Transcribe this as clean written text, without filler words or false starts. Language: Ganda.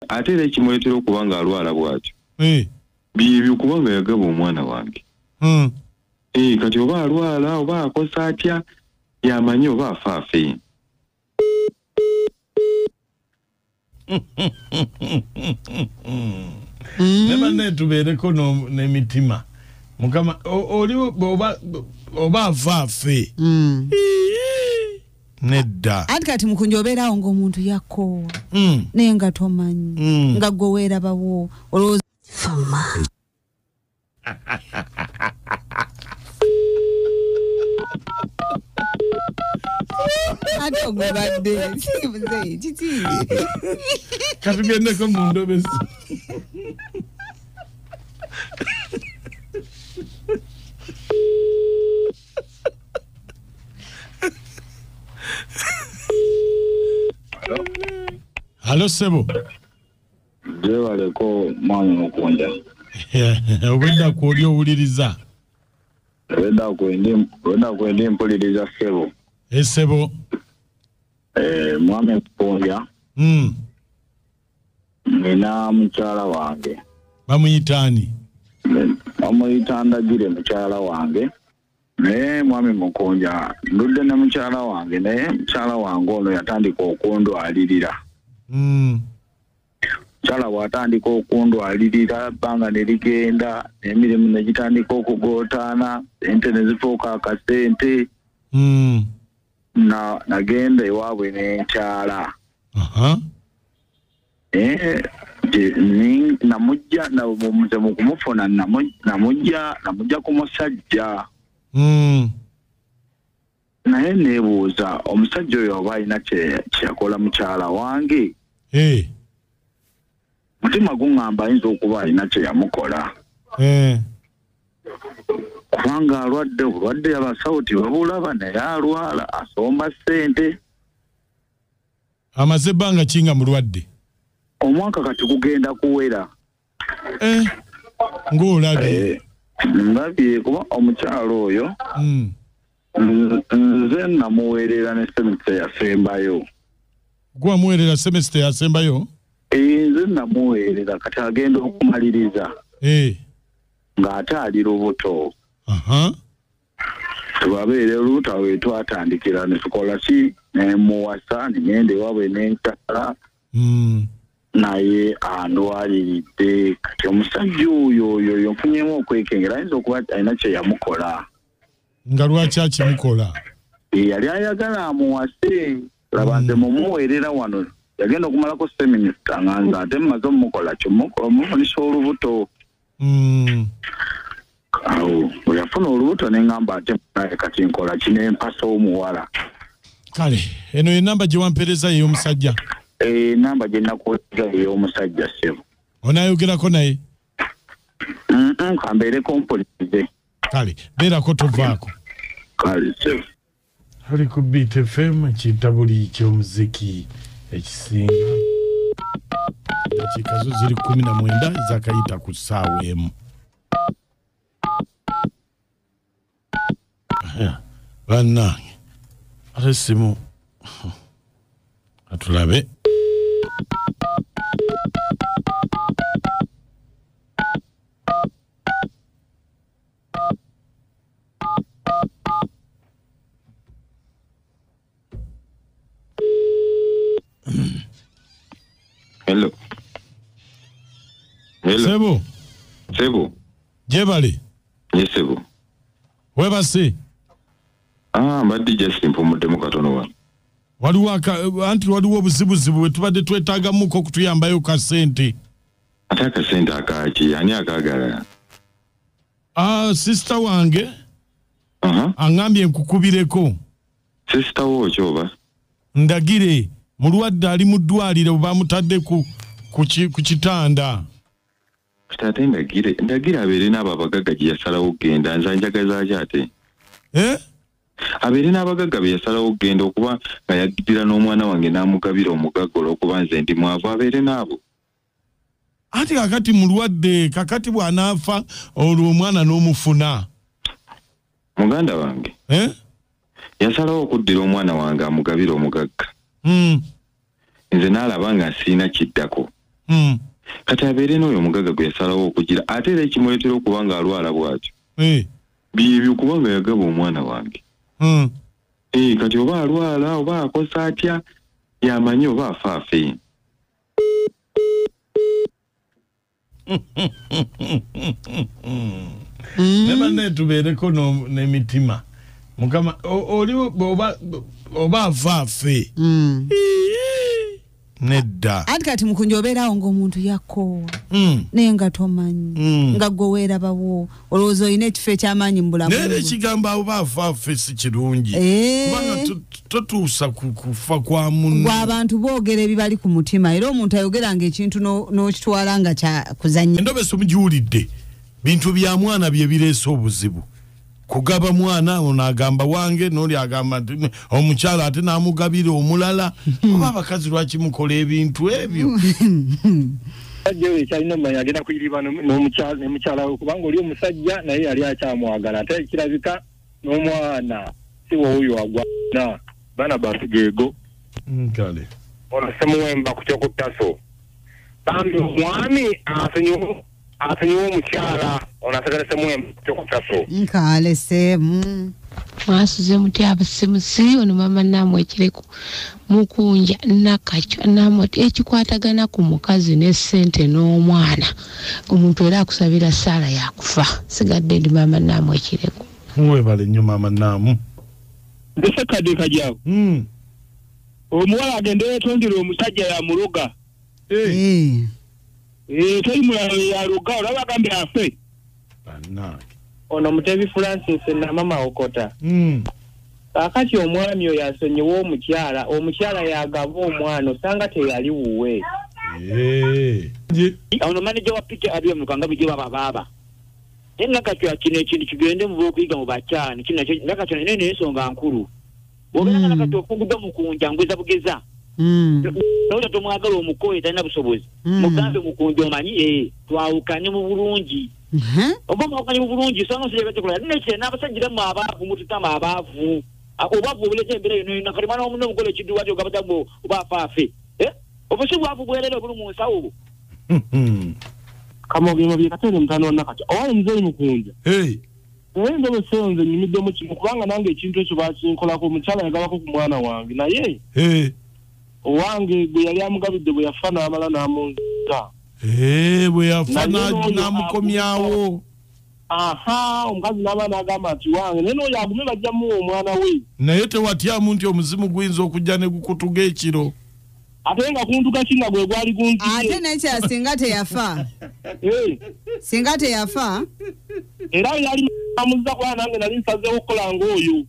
ate era ekimwetera okubanga alwala bw'atyo bibyo kubanga yagaba omwana wange. Kati oba alwala oba akosa atya yamanyi oba afaafe. Nema netubeereko n'emitima mukama oli oba afaafe nedda ati kati mukunjobeerawo ng'omuntu yakoowa naye nga tomanyi nga gwe weerabawo olowooza ate ogwebadde sibuze kiti katugendeko mu ndobezi. Halo sebo. Jebaleko mwami mukunja. Wenda kwoli owuliriza. Wenda kwendi mpuliriza sebo. Sebo. Mwami mukunja. Nina mukyala wange. Bamuyitaani? Bamuyita Ndagire mukyala wange. Naye mwami mukunja ndudde ne mukyala wange naye mukyala wange ono yatandika okundwalirira. Mukyala bw'atandika okundwalirira ebbanga ne ligenda n'emirimu ne gitandika okugootaana ente ne zifuuka akasente. Nagenda ewaabwe n'enkyala. Namujja mu kumufuna namujja ku musajja. Naye neebuuza omusajja oyo oba alina kyeyakola mukyala wange. Mutima guŋŋamba ayinza okuba alina kyeyamukola. Kubanga alwadde obulwadde abasawo tibabulaba naye alwala asomba ssente. Amaze ebbanga ki nga mulwadde? Omwaka kati gugenda kuwera. Ng'olabye? Ndabye kuba omukyalo oyo nze namuweerera ne semesita yasembayo. Gwe wamuweerera semesita yasembayo? Nze namuweerera kati agenda okumaliriza. Ng'ate ali lubuto. Tubabeere olubuto we twatandikira ne tukola ki ne muwasa ne ngenda ewaabwe n'enkyala. Naye andwaliridde kati omusajja oyo nfunyemu okwekengera ayinza okuba alina kye yamukola. Nga lwaki akimukola? Yali ayagala amuwase. Laba nze mumuweerera wano yagenda okumalako seminisita nga nze ate mmaze omukola kyomufundisa olubuto. Awo bwe yafuna olubuto ne ngamba ate kati nkola kinempasa omuwala. Kale eno enamba gye wampeereza y'omusajja? Namba gye nakuweereza y'omusajja sebo. Onaayogerako naye? Kambeereko mpulirize. Kale beerako tovaako. Kale sebo. Ali ku Beat FM ekitabuli ky'omuziki ekisinga. Dakika zo ziri 19 zakayita ku ssaawa emu. Bannange ate simu atulabe. Hello. Sebo. Jebali. Yes, Sebo. Webase. Mbadde just mpumudde mu katono wa. Waliwo obuzibuzibu bwe tubadde twetaagamuko okutuyambayo ka ssente. Ate akasente akaaki ani akaagala? Sister wange aŋŋambye nkukubireko. Sister wo kyoba? Ndagire mulwadde ali mu ddwaliro bamutadde ku kitanda. Ate ndagire abeere n'abo abagagga gye yasalawo okugenda nze njagaza ki ate? Abeere n'abagagga be yasalawo okugenda okuba nga yaddira n'omwana wange n'amugabira omugagga olw'okuba nze ndi mwavu abeere n'abo. Ati kakati mulwadde kakati bw'anaafa olwo omwana n'omufuna. Muganda wange yasalawo okuddira omwana wange amugabira omugagga. Nze n'alaba nga siina kiddako kati abeere n'oyo omugagga gwe yasalawo okugira ate era ekimuleetera okuba nga alwala bw'atyo byebyo kubanga yagaba omwana wange kati oba alwala oba akosa atya yamanyi oba afaafe nema netubeereko n'emitima mukama oli oba afaafe nedda ati kati mukunja obeerawo ng'omuntu yakoowa naye nga tomanyi nga gwe weerabawo olowooza olina ekifo eky'amaanyi mu bulamu naye ekigambo oba afaafe si kirungi kubanga totuusa kufa kwa munno abantu boogera ebibali ku mutima era omuntu ayogeranga ekintu n'okitwala nga kyakuzannya endobesa omugiwulidde bintu bya mwana bye bireese obuzibu kugaba mwana ono agamba wange n'oli agamba omukyala ate n'amugabira omulala oba abakazi lwaki mukola ebintu ebyo ajjo ekyalina manya agenda kuyiriba n'omukyala kubanga oli omusajja naye yali akyamwagala ate kirabika n'omwana si woyo agwana bana basigeego kale ono semuwemba ku kyokutaso bambi omwami asenyiwa omukyala ono asagala semuwemba ku kyokutaso nkale semu mwasuze muti abasimusi ono mama namwe ekireku mukunja nakacyo namwe ekikwatagana ku mukazi ne sente n'omwana omuntu era akusabira sala yakufa sigadde ndi mama namwe ekireku mwebale nnyo mama namu ndese kadde kajyawo omuwala agende yetondera omusajja ya muruga teri mulala yaluga olaba agambe afe ono Mutebi Francis na mama okota kakati omwami oyo asonyiwa omukyala yagaba omwana osanga teyali wuwe ono manager wa Peter abiye mukanga bijje baba nakati akine ekintu kigende mu bokuyiga mu bakyani nakati nene ensonga nkulu obera nakati okugudde mukunja ngweza bugeza n'oyo tomwagala omukoye talina busobozi mugambe mukunja omanyi twawukanye mu bulungi oba mwawukanye mu bulungi songa nsirebe tekola nekye n'abasajjira mu abaavu mututama abaavu obwavu obuleta embeera yonna yonna kati mwana omuno omukola ekiddu wati ogabatago oba afaafe obwo si bwavu bwerere obuli mu nsawo obwo kamogemo byekatene mutano nakati owali muzeyi mukunja naye ndobe sonze nyimiddemu kimu kubanga nange ekintu ekyo bakinkolako omukyala yagabako ku mwana wange naye owange gwe yali amugabidde bwe yafa n'amala n'amunzika bwe yafa n'amukomyawo omukazi n'aba n'agamba nti wange naye n'oyo agume bajjamuwa omwana we naye tewatyamu nti omuzimu guyinza okujja ne gukutuga ekiro ate nga kuntuka kinga gwe gwali gunti ate nekya singa teyafa singa teyafa era yali amuzza kwa nange nali nsazeewo okukola ng'oyo